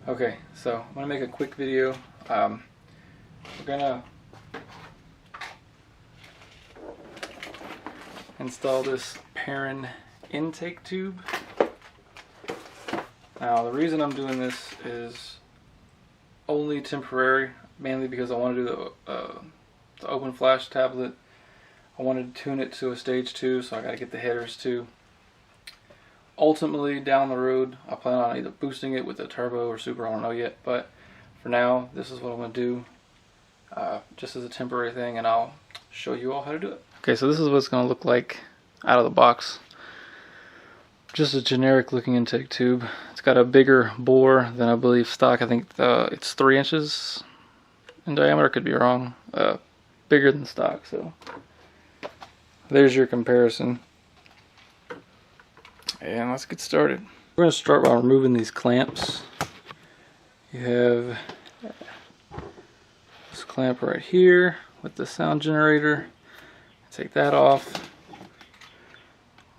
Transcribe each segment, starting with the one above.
Okay, so I'm gonna make a quick video. We're gonna install this Perrin intake tube. Now the reason I'm doing this is only temporary, mainly because I want to do the open flash tablet. I wanted to tune it to a stage 2, so I got to get the headers too. Ultimately, down the road, I plan on either boosting it with a turbo or super, I don't know yet, but for now, this is what I'm going to do, just as a temporary thing, and I'll show you all how to do it. Okay, so this is what it's going to look like out of the box. Just a generic looking intake tube. It's got a bigger bore than I believe stock. I think it's 3 inches in diameter, could be wrong. Bigger than stock, so there's your comparison. And let's get started. We're going to start by removing these clamps. You have this clamp right here with the sound generator. Take that off.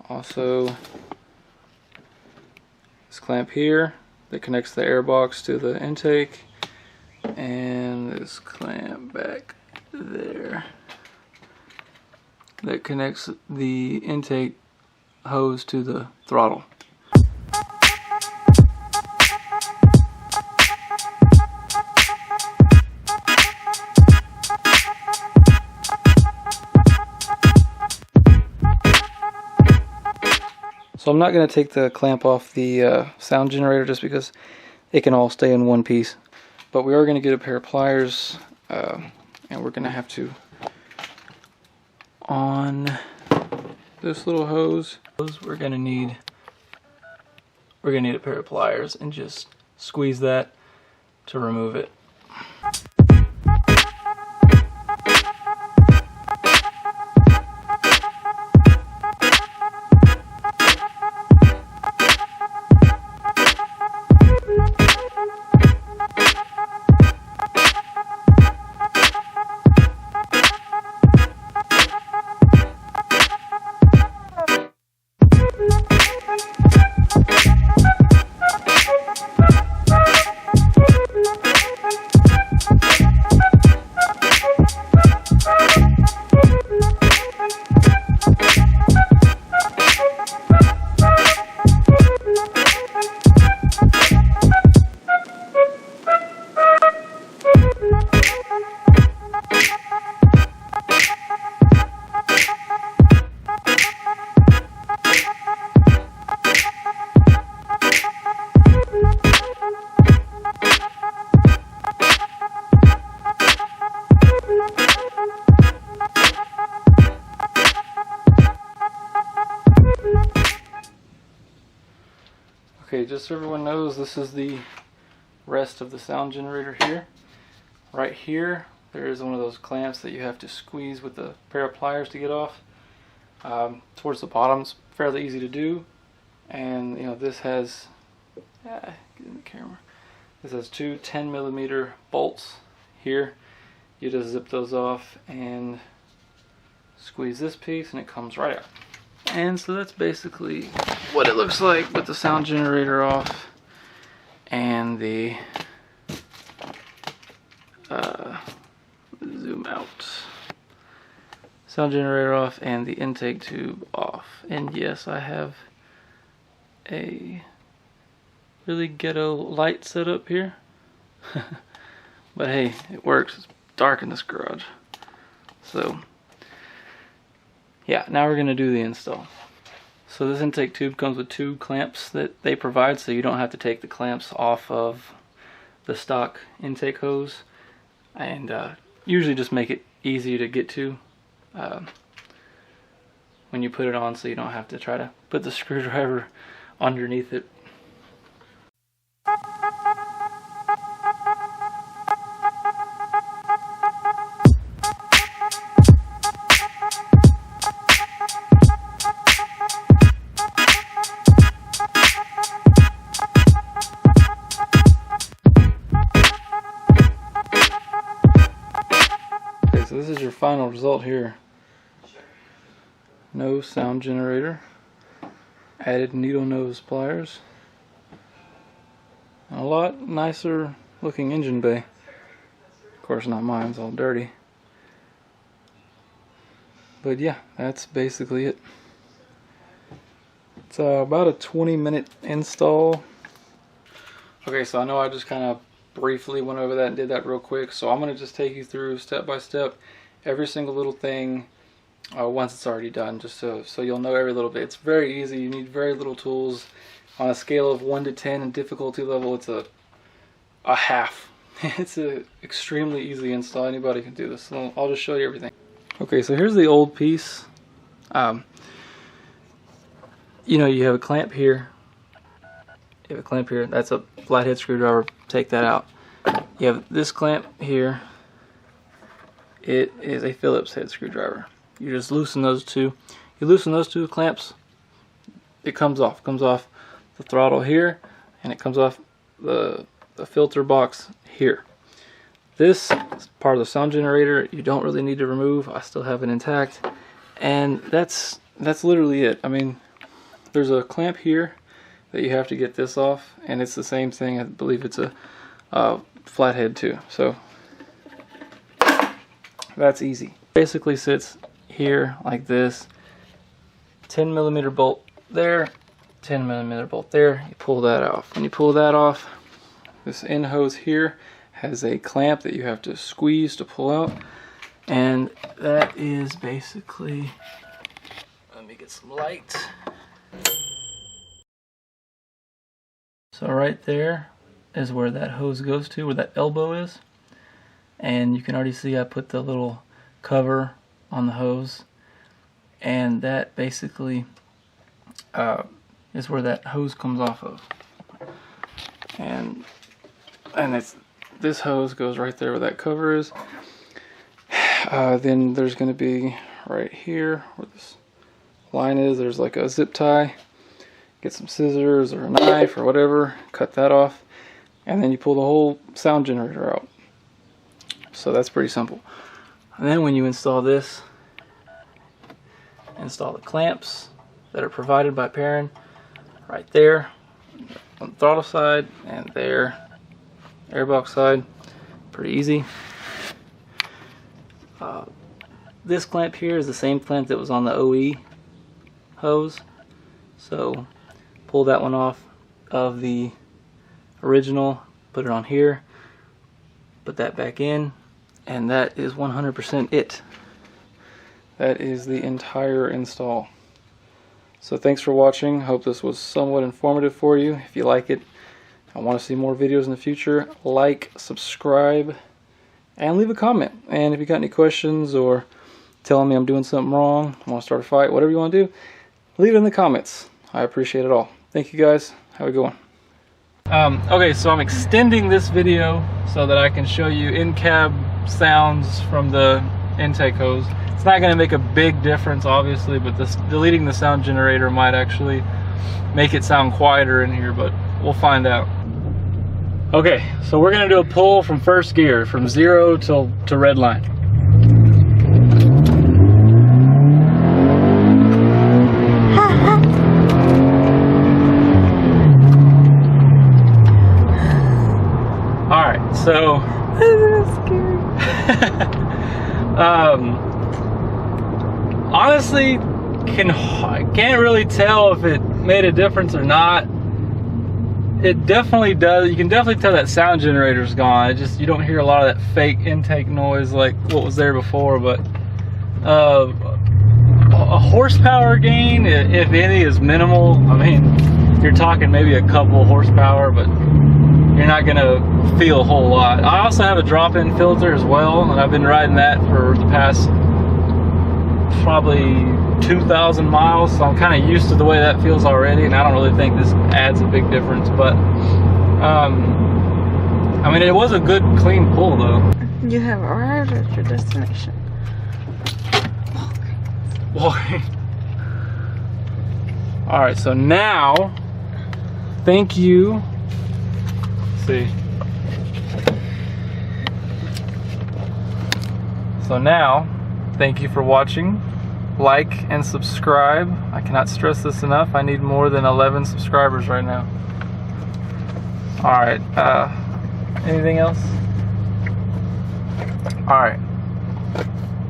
Also, this clamp here that connects the air box to the intake, and this clamp back there that connects the intake hose to the throttle. So I'm not going to take the clamp off the sound generator just because it can all stay in one piece. But we are going to get a pair of pliers, and we're going to have to, on this little hose, we're going to need a pair of pliers and just squeeze that to remove it. Okay, just so everyone knows, this is the rest of the sound generator here. Right here, there is one of those clamps that you have to squeeze with a pair of pliers to get off. Towards the bottom, it's fairly easy to do. And you know, this has, get in the camera. This has 2 10mm bolts here. You just zip those off and squeeze this piece, and it comes right out. And so that's basically what it looks like with the sound generator off and the zoom out. Sound generator off and the intake tube off. And yes, I have a really ghetto light set up here. But hey, it works. It's dark in this garage. So yeah, now we're going to do the install. So this intake tube comes with 2 clamps that they provide, so you don't have to take the clamps off of the stock intake hose, and usually just make it easy to get to when you put it on, so you don't have to try to put the screwdriver underneath it. So this is your final result here. No sound generator added needle nose pliers. A lot nicer looking engine bay. Of course not mine, it's all dirty. But yeah, that's basically it. It's about a 20-minute install. Okay, so I know I just kind of briefly went over that and did that real quick, so I'm going to just take you through step by step every single little thing once it's already done, just so you'll know every little bit. It's very easy. You need very little tools. On a scale of 1 to 10 in difficulty level, it's a half. It's a extremely easy install. Anybody can do this. So I'll just show you everything. Okay, so here's the old piece. You know, you have a clamp here. You have a clamp here. That's a flathead screwdriver. Take that out. You have this clamp here. It is a Phillips head screwdriver. You just loosen those two. You loosen those two clamps, it comes off. It comes off the throttle here, and it comes off the filter box here. This is part of the sound generator. You don't really need to remove. I still have it intact, and that's literally it. I mean, there's a clamp here that you have to get this off, and it's the same thing. I believe it's a flathead too. So that's easy. Basically sits here like this. 10mm bolt there. 10mm bolt there. You pull that off. When you pull that off, this end hose here has a clamp that you have to squeeze to pull out, and that is basically, let me get some light. So right there is where that hose goes to, where that elbow is, and you can already see I put the little cover on the hose, and that basically is where that hose comes off of, and this hose goes right there where that cover is. Then there's going to be right here where this line is, there's like a zip tie. Get some scissors or a knife or whatever, cut that off, and then you pull the whole sound generator out. So that's pretty simple. And then when you install this, install the clamps that are provided by Perrin right there on the throttle side, and there airbox side. Pretty easy. This clamp here is the same clamp that was on the OE hose, so pull that one off of the original, put it on here, put that back in, and that is 100% it. That is the entire install. So thanks for watching. Hope this was somewhat informative for you. If you like it, I want to see more videos in the future, like, subscribe, and leave a comment. And if you got any questions or telling me I'm doing something wrong, want to start a fight, whatever you want to do, leave it in the comments. I appreciate it all. Thank you guys. Have a good one. Okay, so I'm extending this video so that I can show you in-cab sounds from the intake hose. It's not going to make a big difference, obviously, but deleting the sound generator might actually make it sound quieter in here, but we'll find out. Okay, so we're going to do a pull from first gear, from 0 to red line. Alright, so That's scary. Honestly, can't really tell if it made a difference or not. It definitely does. You can definitely tell that sound generator's gone. It just, you don't hear a lot of that fake intake noise like what was there before. But a horsepower gain, if any, is minimal. I mean, you're talking maybe a couple horsepower, but you're not gonna feel a whole lot. I also have a drop-in filter as well, and I've been riding that for the past probably 2,000 miles, so I'm kind of used to the way that feels already, and I don't really think this adds a big difference. But I mean, it was a good clean pull though. You have arrived at your destination. Walking. All right, so now, thank you. Let's see. So now, thank you for watching like and subscribe. I cannot stress this enough. I need more than 11 subscribers right now. Alright, anything else? Alright.